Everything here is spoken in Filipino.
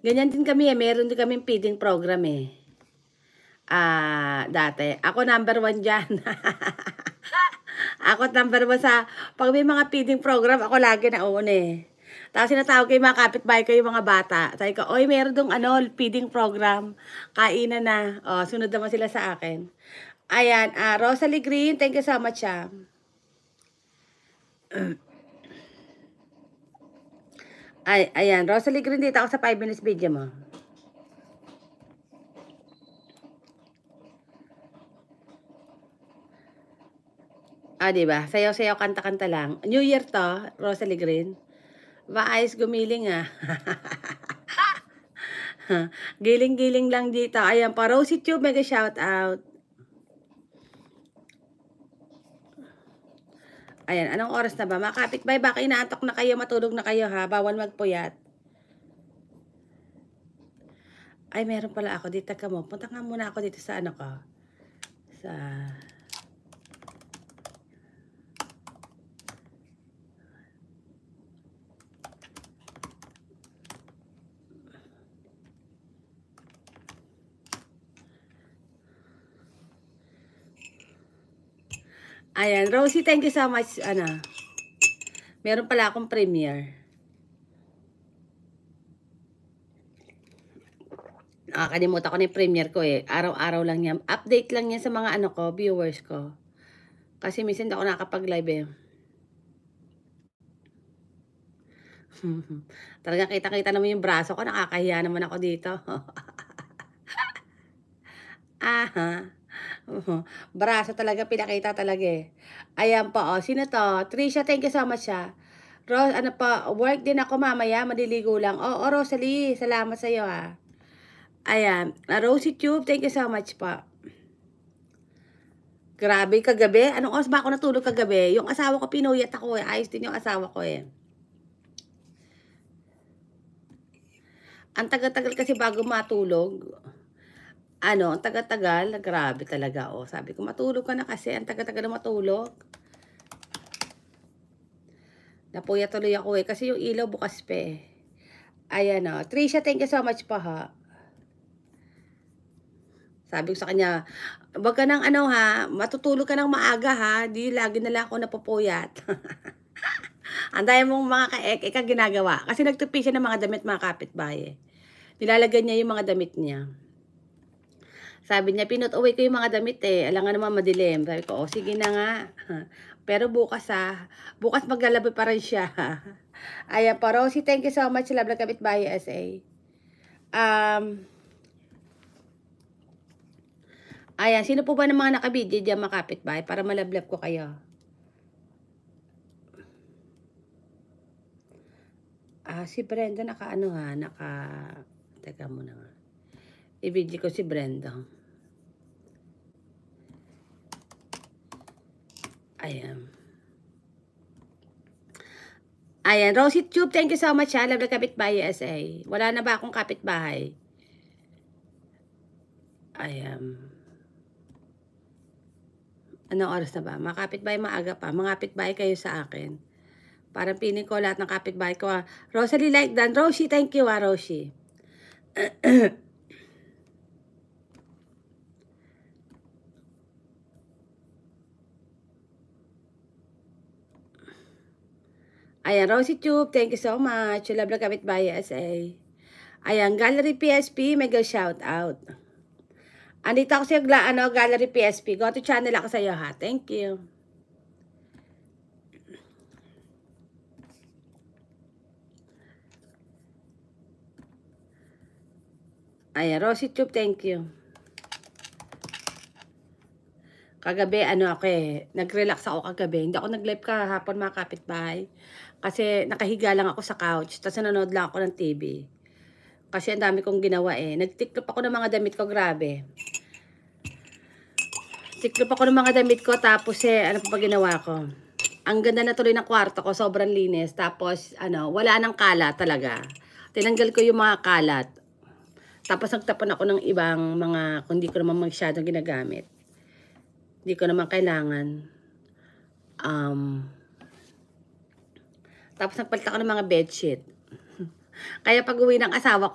Ganyan din kami eh, meron din kaming feeding program eh. Dati. Ako number 1 dyan. Ako number 1 sa, pag may mga feeding program, ako lagi nauna eh. Tapos sinatawag ko yung mga kapitbahay ko, yung mga bata. Sabi ko, oy, meron dong feeding program. Kainan na. Sunod naman sila sa akin. Ayan, Rosalie Green, thank you so much ayan, Rosalie Green, dito ako sa 5 minutes video mo. Diba? Sayaw-sayaw, kanta-kanta lang. New Year to, Rosalie Green. Ayos gumiling Giling-giling lang dito. Ayan pa, Rosie Tube, mega shout out. Ayan, anong oras na ba? Mga kapitbahay, baka inaantok na kayo, matulog na kayo ha. Bawal magpuyat. Ay, meron pala ako dito ka mo. Punta nga muna ako dito sa ano ko. Sa... Ayan, Rosie, thank you so much. Meron pala akong premiere. Nakakalimutan ko na yung premiere ko eh. Araw-araw lang yan. Update lang yan sa mga viewers ko. Kasi minsan ako nakakapag-live eh. Talaga kita-kita naman yung braso ko. Nakakahiya naman ako dito. Braso talaga, pinakita talaga eh. Ayan po, sino to? Trisha, thank you so much Rose, work din ako mamaya, maliligo lang. Rosalie, salamat sa iyo Ayan, Rosie Tube, thank you so much po. Grabe, kagabi. Anong oras ba ako natulog kagabi? Yung asawa ko, pinuyat ako eh. Ayos din yung asawa ko eh. Ang tagal-tagal kasi bago matulog. Ang tagal-tagal. Grabe talaga Sabi ko, matulog ka na kasi. Ang tagal-tagal na matulog. Napuyat tuloy ako eh. Kasi yung ilaw bukas pa eh. Ayan Trisha, thank you so much pa Sabi ko sa kanya, wag ka nang matutulog ka ng maaga di lagi na lang ako napupuyat. Ang dami mong mga ka-ek ginagawa. Kasi nagtupi siya ng mga damit mga kapitbahay. Nilalagyan niya yung mga damit niya. Sabi niya, pinut-away ko yung mga damit eh. Alam nga naman madilim. Sabi ko, sige na nga. Pero bukas bukas maglalabi pa rin siya. Ayan pa, Rosie, thank you so much. Love na kapitbahay SA. Ayan, sino po ba ng mga nakabidyo dyan mga kapitbahay para malablab ko kayo? Si Brenda teka muna nga. I-video ko si Brenda. Ayan. Ayan, Rosie Tube, thank you so much Love na kapitbahay SA. Wala na ba akong kapitbahay? Ayan. Anong oras na ba? Mga kapitbahay, maaga pa. Mga kapitbahay kayo sa akin. Parang piling ko lahat ng kapitbahay ko Rosalie like dan. Rosie, thank you Rosie. Ayan, Rosie Tube, thank you so much. Love na kapitbahay SA. Ayan, Gallery PSP, mega shout out. Andito ako sa Gallery PSP. Go to channel ako sa iyo Thank you. Ayan, Rosie Tube, thank you. Kagabi, ako nag-relax ako kagabi. Hindi ako nag-live kahapon mga kapitbahay. Kasi nakahiga lang ako sa couch. Tapos nanonood lang ako ng TV. Kasi ang dami kong ginawa Nag-tiklop ako ng mga damit ko, grabe. Tiklop ako ng mga damit ko, tapos ano pa ginawa ko? Ang ganda na tuloy ng kwarto ko, sobrang linis. Tapos, wala nang kalat talaga. Tinanggal ko yung mga kalat. Tapos nagtapon ako ng ibang mga, kung di ko naman masyadong ginagamit. Hindi ko naman kailangan. Tapos nagpalit ako ng mga bedsheet. Kaya pag uwi ng asawa ko,